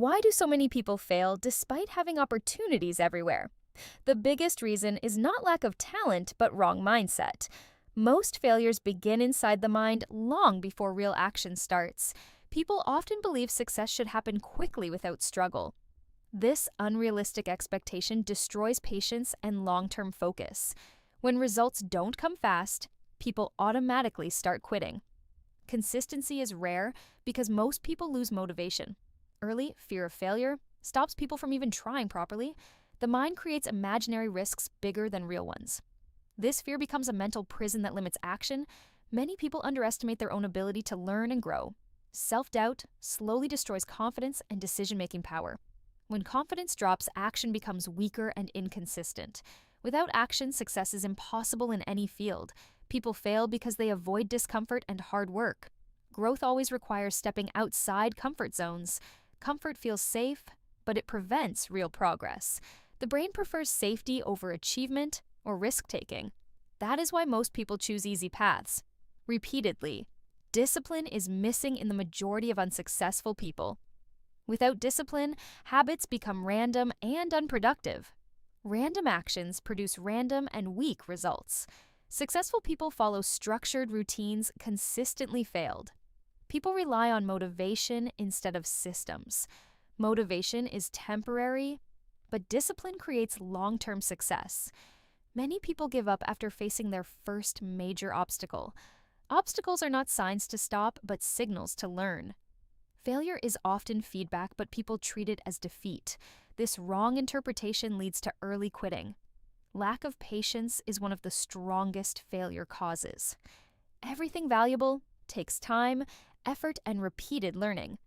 Why do so many people fail despite having opportunities everywhere? The biggest reason is not lack of talent, but wrong mindset. Most failures begin inside the mind long before real action starts. People often believe success should happen quickly without struggle. This unrealistic expectation destroys patience and long term focus. When results don't come fast, people automatically start quitting. Consistency is rare because most people lose motivation. Early fear of failure stops people from even trying properly. The mind creates imaginary risks bigger than real ones. This fear becomes a mental prison that limits action. Many people underestimate their own ability to learn and grow. Self doubt slowly destroys confidence and decision making power. When confidence drops, action becomes weaker and inconsistent. Without action, success is impossible in any field. People fail because they avoid discomfort and hard work. Growth always requires stepping outside comfort zones. Comfort feels safe, but it prevents real progress. The brain prefers safety over achievement or risk-taking. That is why most people choose easy paths. Repeatedly, discipline is missing in the majority of unsuccessful people. Without discipline, habits become random and unproductive. Random actions produce random and weak results. Successful people follow structured routines consistently failed. People rely on motivation instead of systems. Motivation is temporary, but discipline creates long-term success. Many people give up after facing their first major obstacle. Obstacles are not signs to stop, but signals to learn. Failure is often feedback, but people treat it as defeat. This wrong interpretation leads to early quitting. Lack of patience is one of the strongest failure causes. Everything valuable takes time, effort, and repeated learning.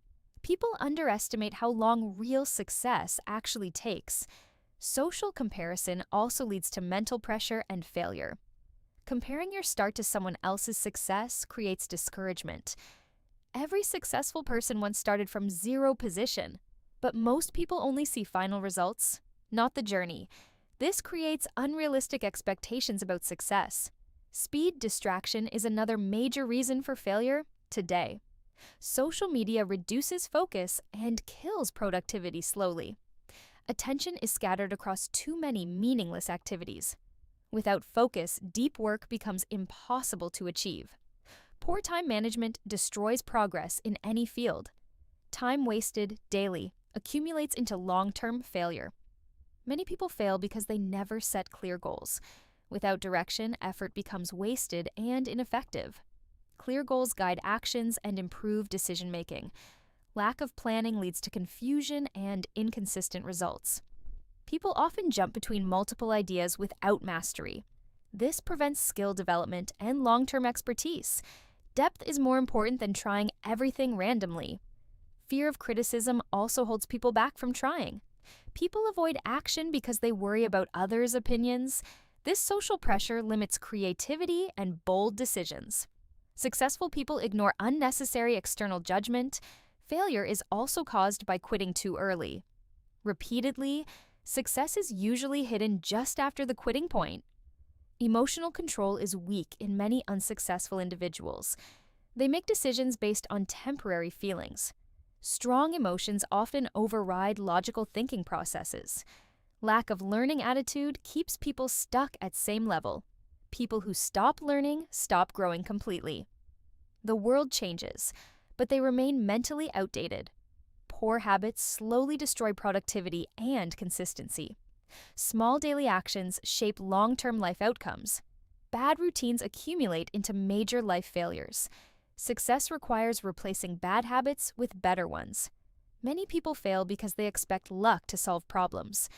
People underestimate how long real success actually takes. Social comparison also leads to mental pressure and failure. Comparing your start to someone else's success creates discouragement. Every successful person once started from zero position, but most people only see final results, not the journey. This creates unrealistic expectations about success. Speed distraction is another major reason for failure today. Social media reduces focus and kills productivity slowly. Attention is scattered across too many meaningless activities. Without focus, deep work becomes impossible to achieve. Poor time management destroys progress in any field. Time wasted daily accumulates into long-term failure. Many people fail because they never set clear goals. Without direction, effort becomes wasted and ineffective. Clear goals guide actions and improve decision-making. Lack of planning leads to confusion and inconsistent results. People often jump between multiple ideas without mastery. This prevents skill development and long-term expertise. Depth is more important than trying everything randomly. Fear of criticism also holds people back from trying. People avoid action because they worry about others' opinions. This social pressure limits creativity and bold decisions. Successful people ignore unnecessary external judgment. Failure is also caused by quitting too early. Repeatedly, success is usually hidden just after the quitting point. Emotional control is weak in many unsuccessful individuals. They make decisions based on temporary feelings. Strong emotions often override logical thinking processes. Lack of learning attitude keeps people stuck at same level. People who stop learning stop growing completely. The world changes, but they remain mentally outdated. Poor habits slowly destroy productivity and consistency. Small daily actions shape long-term life outcomes. Bad routines accumulate into major life failures. Success requires replacing bad habits with better ones. Many people fail because they expect luck to solve problems.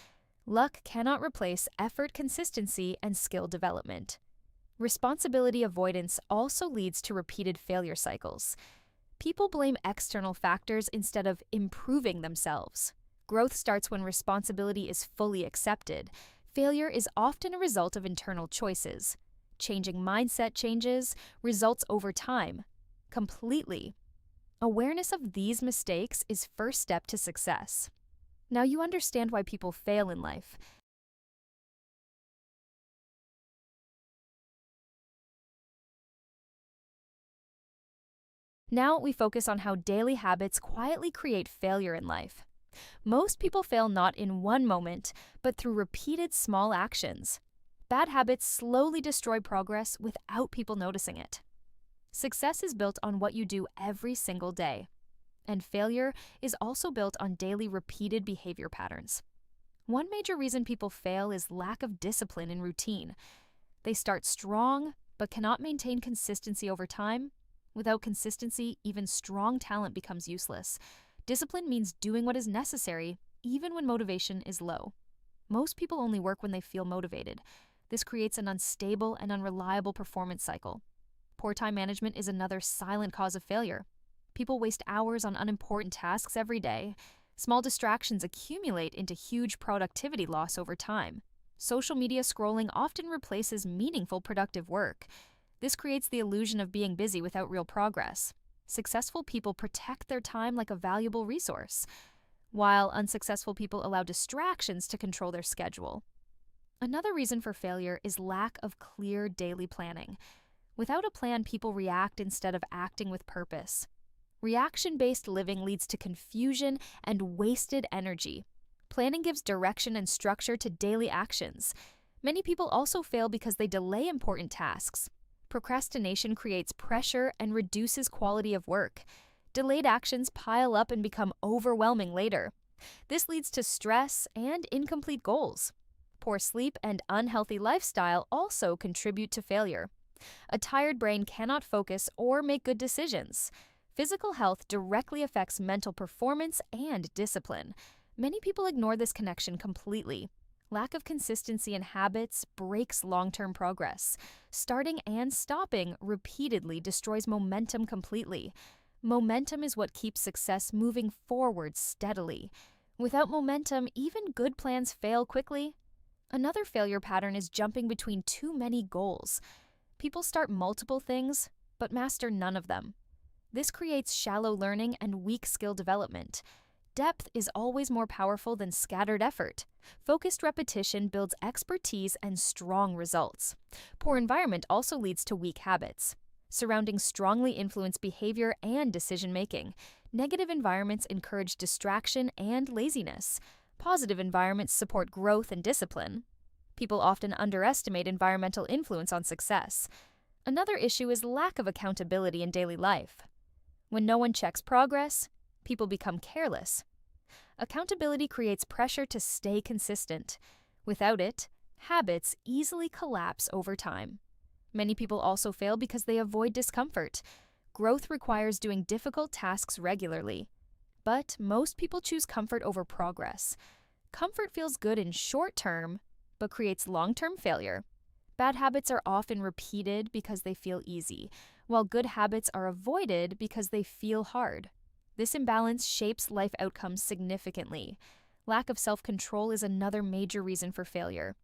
Luck cannot replace effort, consistency, and skill development. Responsibility avoidance also leads to repeated failure cycles. People blame external factors instead of improving themselves. Growth starts when responsibility is fully accepted. Failure is often a result of internal choices. Changing mindset changes results over time, completely. Awareness of these mistakes is first step to success. Now you understand why people fail in life. Now we focus on how daily habits quietly create failure in life. Most people fail not in one moment, but through repeated small actions. Bad habits slowly destroy progress without people noticing it. Success is built on what you do every single day, and failure is also built on daily repeated behavior patterns. One major reason people fail is lack of discipline and routine. They start strong, but cannot maintain consistency over time. Without consistency, even strong talent becomes useless. Discipline means doing what is necessary, even when motivation is low. Most people only work when they feel motivated. This creates an unstable and unreliable performance cycle. Poor time management is another silent cause of failure. People waste hours on unimportant tasks every day. Small distractions accumulate into huge productivity loss over time. Social media scrolling often replaces meaningful productive work. This creates the illusion of being busy without real progress. Successful people protect their time like a valuable resource, while unsuccessful people allow distractions to control their schedule. Another reason for failure is lack of clear daily planning. Without a plan, people react instead of acting with purpose. Reaction-based living leads to confusion and wasted energy. Planning gives direction and structure to daily actions. Many people also fail because they delay important tasks. Procrastination creates pressure and reduces quality of work. Delayed actions pile up and become overwhelming later. This leads to stress and incomplete goals. Poor sleep and unhealthy lifestyle also contribute to failure. A tired brain cannot focus or make good decisions. Physical health directly affects mental performance and discipline. Many people ignore this connection completely. Lack of consistency in habits breaks long-term progress. Starting and stopping repeatedly destroys momentum completely. Momentum is what keeps success moving forward steadily. Without momentum, even good plans fail quickly. Another failure pattern is jumping between too many goals. People start multiple things, but master none of them. This creates shallow learning and weak skill development. Depth is always more powerful than scattered effort. Focused repetition builds expertise and strong results. Poor environment also leads to weak habits. Surroundings strongly influence behavior and decision-making. Negative environments encourage distraction and laziness. Positive environments support growth and discipline. People often underestimate environmental influence on success. Another issue is lack of accountability in daily life. When no one checks progress, people become careless. Accountability creates pressure to stay consistent. Without it, habits easily collapse over time. Many people also fail because they avoid discomfort. Growth requires doing difficult tasks regularly. But most people choose comfort over progress. Comfort feels good in short term, but creates long-term failure. Bad habits are often repeated because they feel easy, while good habits are avoided because they feel hard. This imbalance shapes life outcomes significantly. Lack of self-control is another major reason for failure.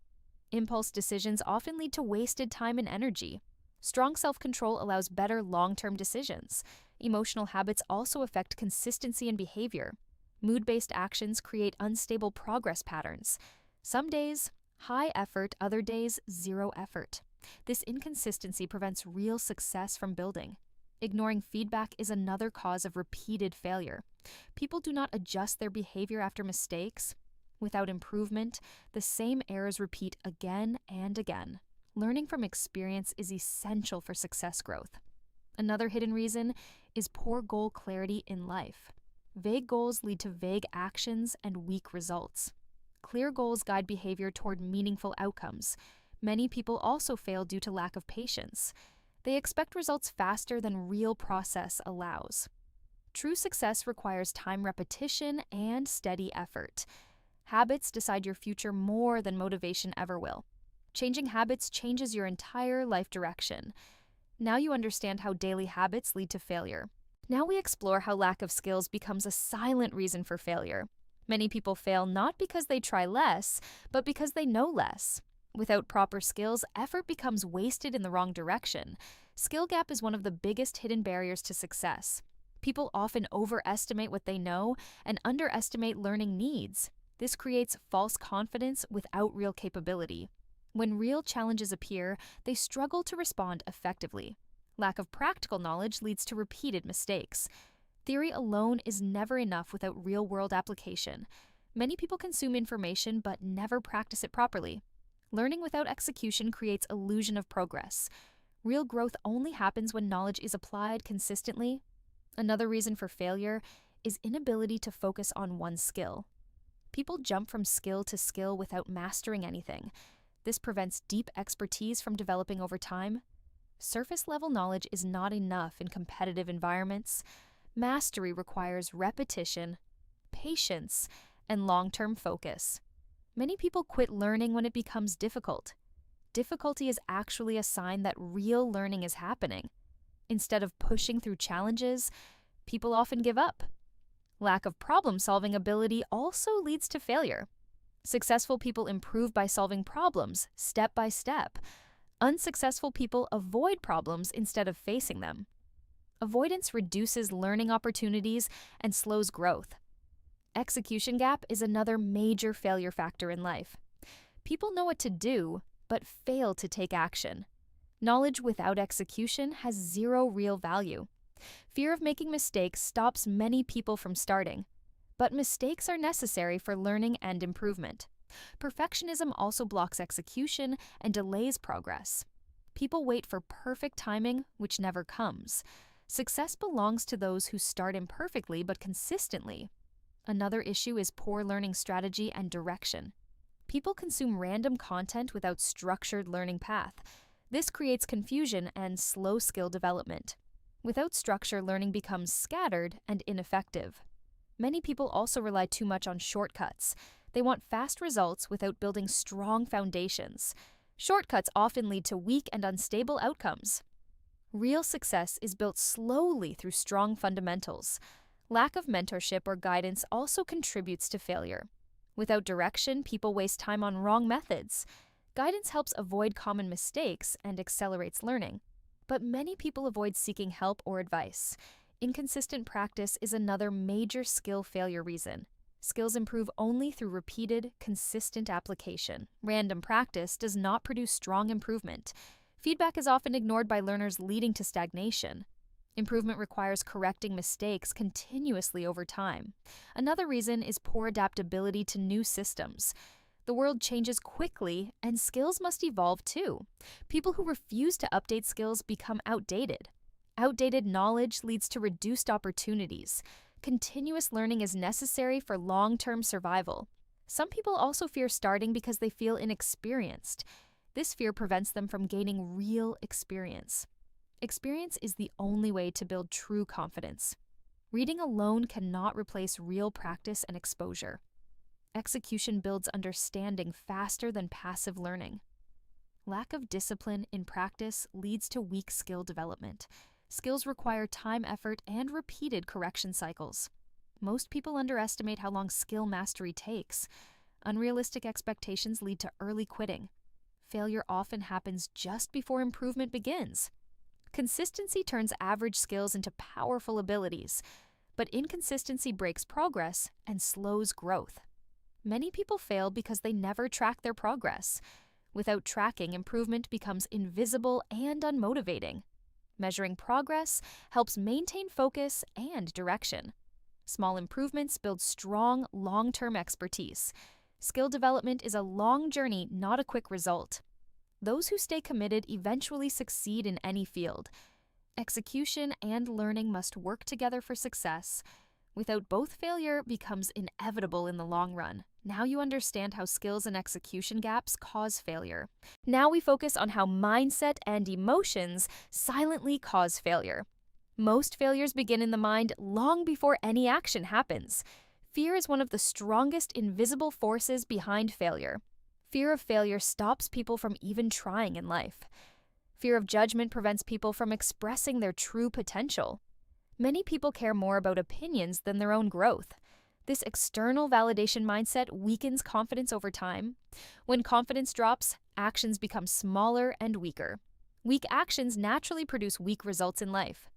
Impulse decisions often lead to wasted time and energy. Strong self-control allows better long-term decisions. Emotional habits also affect consistency and behavior. Mood-based actions create unstable progress patterns. Some days, high effort, other days, zero effort. This inconsistency prevents real success from building. Ignoring feedback is another cause of repeated failure. People do not adjust their behavior after mistakes. Without improvement, the same errors repeat again and again. Learning from experience is essential for success growth. Another hidden reason is poor goal clarity in life. Vague goals lead to vague actions and weak results. Clear goals guide behavior toward meaningful outcomes. Many people also fail due to lack of patience. They expect results faster than real process allows. True success requires time repetition and steady effort. Habits decide your future more than motivation ever will. Changing habits changes your entire life direction. Now you understand how daily habits lead to failure. Now we explore how lack of skills becomes a silent reason for failure. Many people fail not because they try less, but because they know less. Without proper skills, effort becomes wasted in the wrong direction. Skill gap is one of the biggest hidden barriers to success. People often overestimate what they know and underestimate learning needs. This creates false confidence without real capability. When real challenges appear, they struggle to respond effectively. Lack of practical knowledge leads to repeated mistakes. Theory alone is never enough without real-world application. Many people consume information but never practice it properly. Learning without execution creates illusion of progress. Real growth only happens when knowledge is applied consistently. Another reason for failure is inability to focus on one skill. People jump from skill to skill without mastering anything. This prevents deep expertise from developing over time. Surface-level knowledge is not enough in competitive environments. Mastery requires repetition, patience, and long-term focus. Many people quit learning when it becomes difficult. Difficulty is actually a sign that real learning is happening. Instead of pushing through challenges, people often give up. Lack of problem-solving ability also leads to failure. Successful people improve by solving problems, step by step. Unsuccessful people avoid problems instead of facing them. Avoidance reduces learning opportunities and slows growth. Execution gap is another major failure factor in life. People know what to do, but fail to take action. Knowledge without execution has zero real value. Fear of making mistakes stops many people from starting. But mistakes are necessary for learning and improvement. Perfectionism also blocks execution and delays progress. People wait for perfect timing, which never comes. Success belongs to those who start imperfectly but consistently. Another issue is poor learning strategy and direction. People consume random content without structured learning path. This creates confusion and slow skill development. Without structure, learning becomes scattered and ineffective. Many people also rely too much on shortcuts. They want fast results without building strong foundations. Shortcuts often lead to weak and unstable outcomes. Real success is built slowly through strong fundamentals. Lack of mentorship or guidance also contributes to failure. Without direction, people waste time on wrong methods. Guidance helps avoid common mistakes and accelerates learning. But many people avoid seeking help or advice. Inconsistent practice is another major skill failure reason. Skills improve only through repeated, consistent application. Random practice does not produce strong improvement. Feedback is often ignored by learners, leading to stagnation. Improvement requires correcting mistakes continuously over time. Another reason is poor adaptability to new systems. The world changes quickly, and skills must evolve too. People who refuse to update skills become outdated. Outdated knowledge leads to reduced opportunities. Continuous learning is necessary for long-term survival. Some people also fear starting because they feel inexperienced. This fear prevents them from gaining real experience. Experience is the only way to build true confidence. Reading alone cannot replace real practice and exposure. Execution builds understanding faster than passive learning. Lack of discipline in practice leads to weak skill development. Skills require time, effort, and repeated correction cycles. Most people underestimate how long skill mastery takes. Unrealistic expectations lead to early quitting. Failure often happens just before improvement begins. Consistency turns average skills into powerful abilities, but inconsistency breaks progress and slows growth. Many people fail because they never track their progress. Without tracking, improvement becomes invisible and unmotivating. Measuring progress helps maintain focus and direction. Small improvements build strong, long-term expertise. Skill development is a long journey, not a quick result. Those who stay committed eventually succeed in any field. Execution and learning must work together for success. Without both, failure becomes inevitable in the long run. Now you understand how skills and execution gaps cause failure. Now we focus on how mindset and emotions silently cause failure. Most failures begin in the mind long before any action happens. Fear is one of the strongest invisible forces behind failure. Fear of failure stops people from even trying in life. Fear of judgment prevents people from expressing their true potential. Many people care more about opinions than their own growth. This external validation mindset weakens confidence over time. When confidence drops, actions become smaller and weaker. Weak actions naturally produce weak results in life.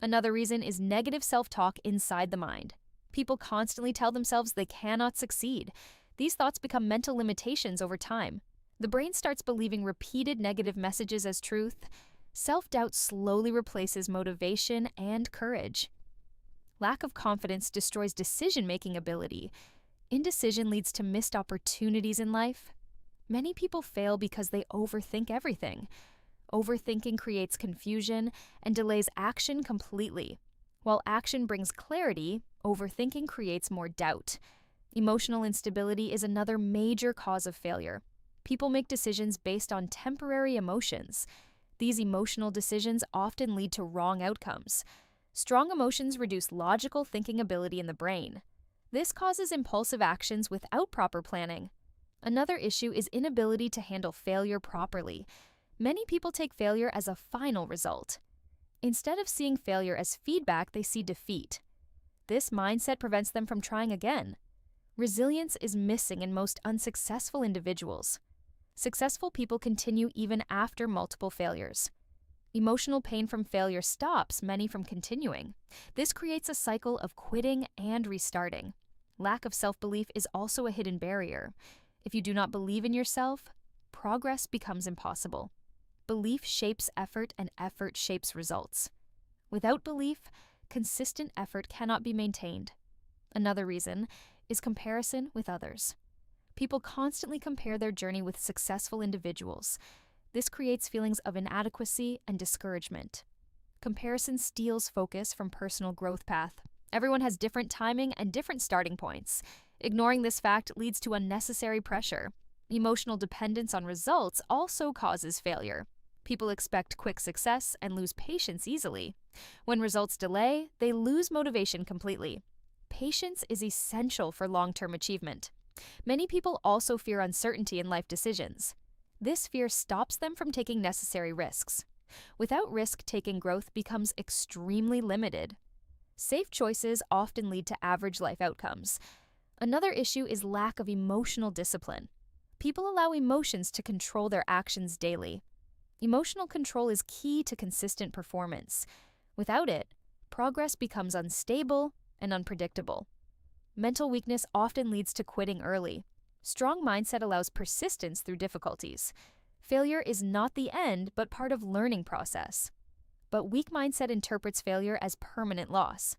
Another reason is negative self-talk inside the mind. People constantly tell themselves they cannot succeed. These thoughts become mental limitations over time. The brain starts believing repeated negative messages as truth. Self-doubt slowly replaces motivation and courage. Lack of confidence destroys decision-making ability. Indecision leads to missed opportunities in life. Many people fail because they overthink everything. Overthinking creates confusion and delays action completely. While action brings clarity, overthinking creates more doubt. Emotional instability is another major cause of failure. People make decisions based on temporary emotions. These emotional decisions often lead to wrong outcomes. Strong emotions reduce logical thinking ability in the brain. This causes impulsive actions without proper planning. Another issue is inability to handle failure properly. Many people take failure as a final result. Instead of seeing failure as feedback, they see defeat. This mindset prevents them from trying again. Resilience is missing in most unsuccessful individuals. Successful people continue even after multiple failures. Emotional pain from failure stops many from continuing. This creates a cycle of quitting and restarting. Lack of self-belief is also a hidden barrier. If you do not believe in yourself, progress becomes impossible. Belief shapes effort, and effort shapes results. Without belief, consistent effort cannot be maintained. Another reason is comparison with others. People constantly compare their journey with successful individuals. This creates feelings of inadequacy and discouragement. Comparison steals focus from personal growth path. Everyone has different timing and different starting points. Ignoring this fact leads to unnecessary pressure. Emotional dependence on results also causes failure. People expect quick success and lose patience easily. When results delay, they lose motivation completely. Patience is essential for long-term achievement. Many people also fear uncertainty in life decisions. This fear stops them from taking necessary risks. Without risk-taking, growth becomes extremely limited. Safe choices often lead to average life outcomes. Another issue is lack of emotional discipline. People allow emotions to control their actions daily. Emotional control is key to consistent performance. Without it, progress becomes unstable and unpredictable. Mental weakness often leads to quitting early. Strong mindset allows persistence through difficulties. Failure is not the end, but part of learning process. But weak mindset interprets failure as permanent loss.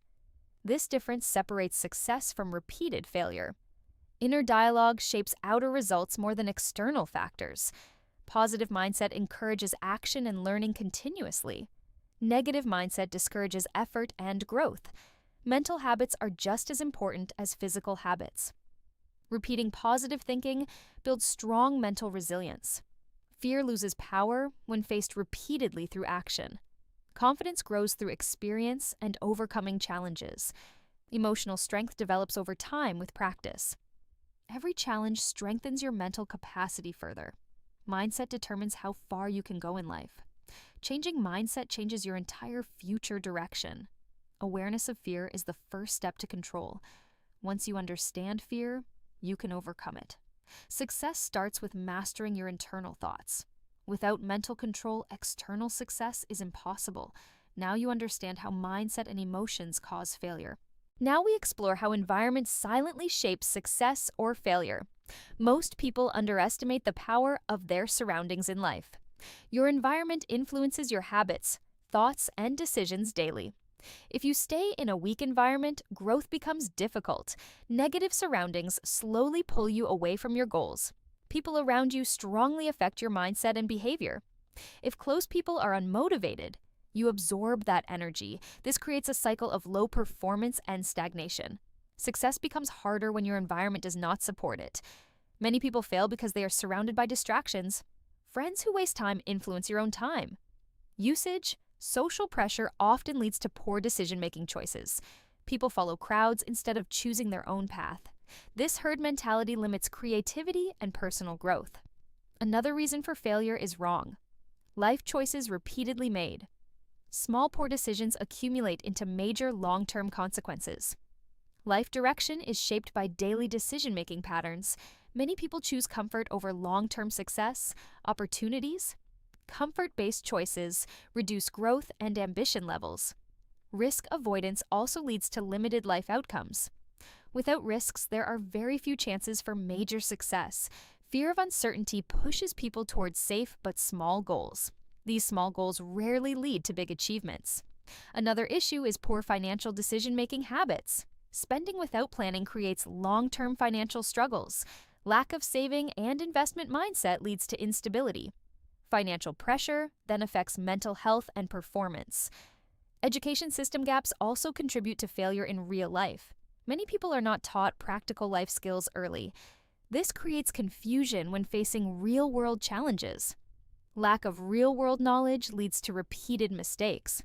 This difference separates success from repeated failure. Inner dialogue shapes outer results more than external factors. Positive mindset encourages action and learning continuously. Negative mindset discourages effort and growth. Mental habits are just as important as physical habits. Repeating positive thinking builds strong mental resilience. Fear loses power when faced repeatedly through action. Confidence grows through experience and overcoming challenges. Emotional strength develops over time with practice. Every challenge strengthens your mental capacity further. Mindset determines how far you can go in life. Changing mindset changes your entire future direction. Awareness of fear is the first step to control. Once you understand fear, you can overcome it. Success starts with mastering your internal thoughts. Without mental control, external success is impossible. Now you understand how mindset and emotions cause failure. Now we explore how environment silently shapes success or failure. Most people underestimate the power of their surroundings in life. Your environment influences your habits, thoughts, and decisions daily. If you stay in a weak environment, growth becomes difficult. Negative surroundings slowly pull you away from your goals. People around you strongly affect your mindset and behavior. If close people are unmotivated, you absorb that energy. This creates a cycle of low performance and stagnation. Success becomes harder when your environment does not support it. Many people fail because they are surrounded by distractions. Friends who waste time influence your own time. Usage, social pressure often leads to poor decision-making choices. People follow crowds instead of choosing their own path. This herd mentality limits creativity and personal growth. Another reason for failure is wrong life choices repeatedly made. Small poor decisions accumulate into major long-term consequences. Life direction is shaped by daily decision-making patterns. Many people choose comfort over long-term success, opportunities. Comfort-based choices reduce growth and ambition levels. Risk avoidance also leads to limited life outcomes. Without risks, there are very few chances for major success. Fear of uncertainty pushes people towards safe but small goals. These small goals rarely lead to big achievements. Another issue is poor financial decision-making habits. Spending without planning creates long-term financial struggles. Lack of saving and investment mindset leads to instability. Financial pressure then affects mental health and performance. Education system gaps also contribute to failure in real life. Many people are not taught practical life skills early. This creates confusion when facing real-world challenges. Lack of real-world knowledge leads to repeated mistakes.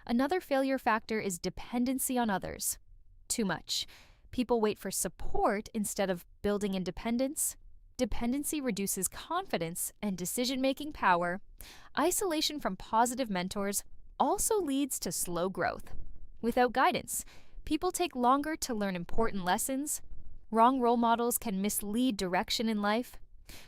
Another failure factor is dependency on others. Too much. People wait for support instead of building independence. Dependency reduces confidence and decision-making power. Isolation from positive mentors also leads to slow growth. Without guidance, people take longer to learn important lessons. Wrong role models can mislead direction in life.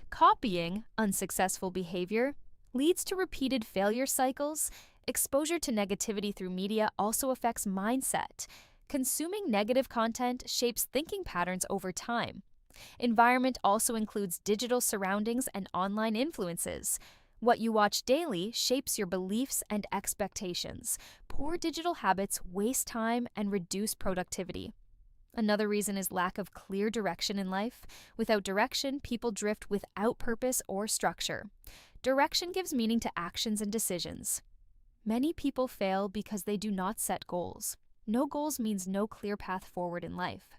Copying unsuccessful behavior leads to repeated failure cycles. Exposure to negativity through media also affects mindset. Consuming negative content shapes thinking patterns over time. Environment also includes digital surroundings and online influences. What you watch daily shapes your beliefs and expectations. Poor digital habits waste time and reduce productivity. Another reason is lack of clear direction in life. Without direction, people drift without purpose or structure. Direction gives meaning to actions and decisions. Many people fail because they do not set goals. No goals means no clear path forward in life.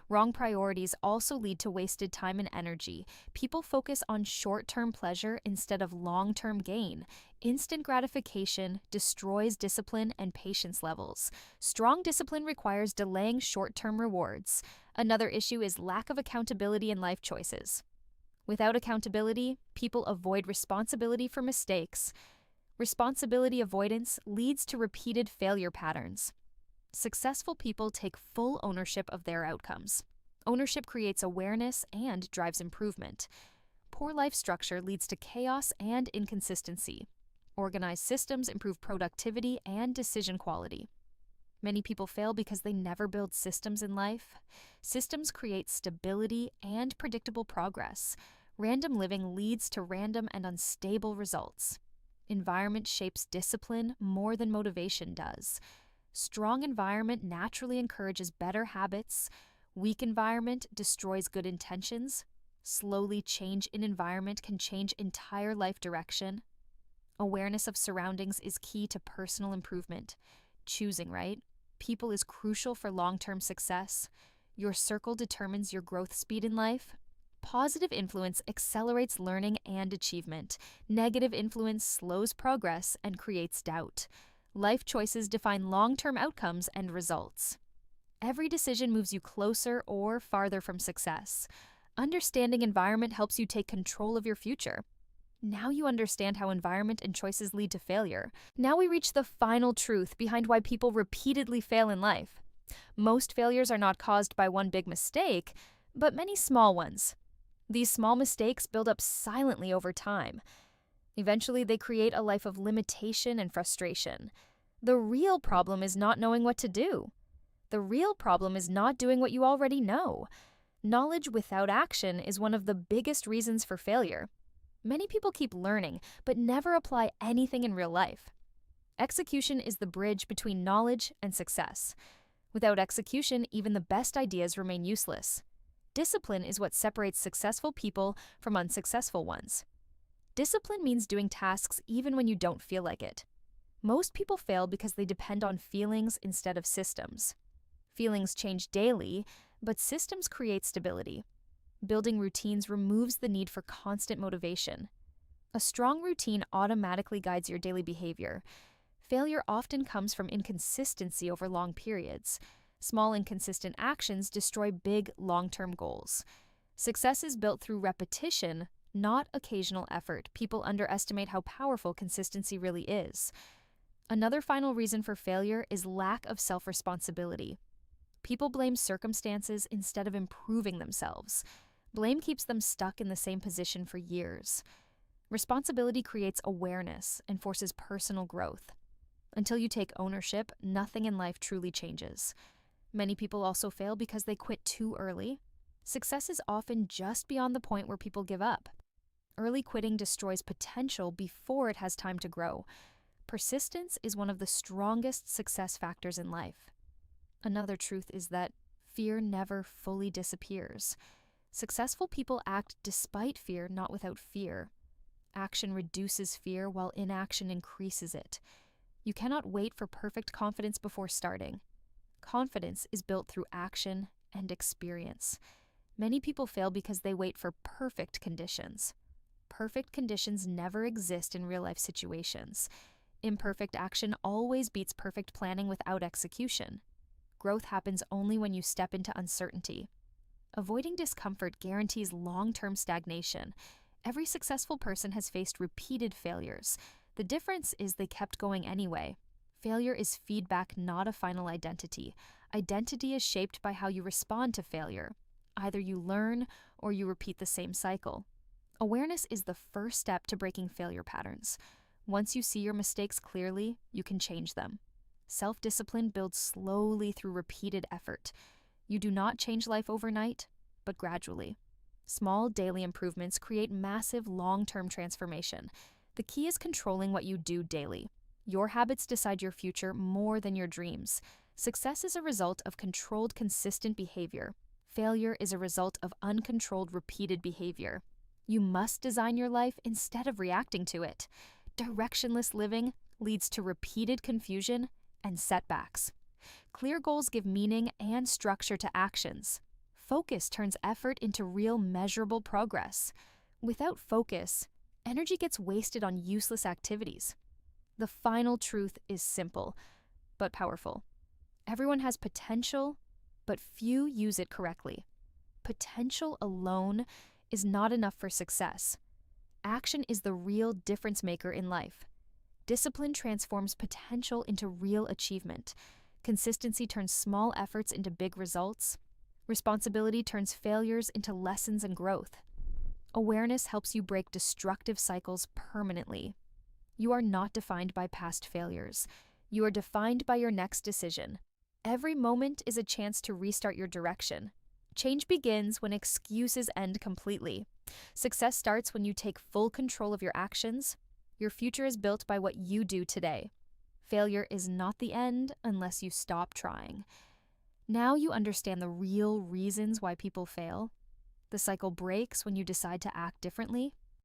Wrong priorities also lead to wasted time and energy. People focus on short-term pleasure instead of long-term gain. Instant gratification destroys discipline and patience levels. Strong discipline requires delaying short-term rewards. Another issue is lack of accountability in life choices. Without accountability, people avoid responsibility for mistakes. Responsibility avoidance leads to repeated failure patterns. Successful people take full ownership of their outcomes. Ownership creates awareness and drives improvement. Poor life structure leads to chaos and inconsistency. Organized systems improve productivity and decision quality. Many people fail because they never build systems in life. Systems create stability and predictable progress. Random living leads to random and unstable results. Environment shapes discipline more than motivation does. Strong environment naturally encourages better habits. Weak environment destroys good intentions. Slowly change in environment can change entire life direction. Awareness of surroundings is key to personal improvement. Choosing right people is crucial for long-term success. Your circle determines your growth speed in life. Positive influence accelerates learning and achievement. Negative influence slows progress and creates doubt. Life choices define long-term outcomes and results. Every decision moves you closer or farther from success. Understanding environment helps you take control of your future. Now you understand how environment and choices lead to failure. Now we reach the final truth behind why people repeatedly fail in life. Most failures are not caused by one big mistake, but many small ones. These small mistakes build up silently over time. Eventually, they create a life of limitation and frustration. The real problem is not knowing what to do. The real problem is not doing what you already know. Knowledge without action is one of the biggest reasons for failure. Many people keep learning, but never apply anything in real life. Execution is the bridge between knowledge and success. Without execution, even the best ideas remain useless. Discipline is what separates successful people from unsuccessful ones. Discipline means doing tasks even when you don't feel like it. Most people fail because they depend on feelings instead of systems. Feelings change daily, but systems create stability. Building routines removes the need for constant motivation. A strong routine automatically guides your daily behavior. Failure often comes from inconsistency over long periods. Small inconsistent actions destroy big long-term goals. Success is built through repetition, not occasional effort. People underestimate how powerful consistency really is. Another final reason for failure is lack of self-responsibility. People blame circumstances instead of improving themselves. Blame keeps them stuck in the same position for years. Responsibility creates awareness and forces personal growth. Until you take ownership, nothing in life truly changes. Many people also fail because they quit too early. Success is often just beyond the point where people give up. Early quitting destroys potential before it has time to grow. Persistence is one of the strongest success factors in life. Another truth is that fear never fully disappears. Successful people act despite fear, not without fear. Action reduces fear while inaction increases it. You cannot wait for perfect confidence before starting. Confidence is built through action and experience. Many people fail because they wait for perfect conditions. Perfect conditions never exist in real-life situations. Imperfect action always beats perfect planning without execution. Growth happens only when you step into uncertainty. Avoiding discomfort guarantees long-term stagnation. Every successful person has faced repeated failures. The difference is they kept going anyway. Failure is feedback, not a final identity. Identity is shaped by how you respond to failure. Either you learn or you repeat the same cycle. Awareness is the first step to breaking failure patterns. Once you see your mistakes clearly, you can change them. Self-discipline builds slowly through repeated effort. You do not change life overnight, but gradually. Small daily improvements create massive long-term transformation. The key is controlling what you do daily. Your habits decide your future more than your dreams. Success is a result of controlled, consistent behavior. Failure is a result of uncontrolled, repeated behavior. You must design your life instead of reacting to it. Directionless living leads to repeated confusion and setbacks. Clear goals give meaning and structure to actions. Focus turns effort into real, measurable progress. Without focus, energy gets wasted on useless activities. The final truth is simple, but powerful. Everyone has potential, but few use it correctly. Potential alone is not enough for success. Action is the real difference maker in life. Discipline transforms potential into real achievement. Consistency turns small efforts into big results. Responsibility turns failures into lessons and growth. Awareness helps you break destructive cycles permanently. You are not defined by past failures. You are defined by your next decision. Every moment is a chance to restart your direction. Change begins when excuses end completely. Success starts when you take full control of your actions. Your future is built by what you do today. Failure is not the end unless you stop trying. Now you understand the real reasons why people fail. The cycle breaks when you decide to act differently.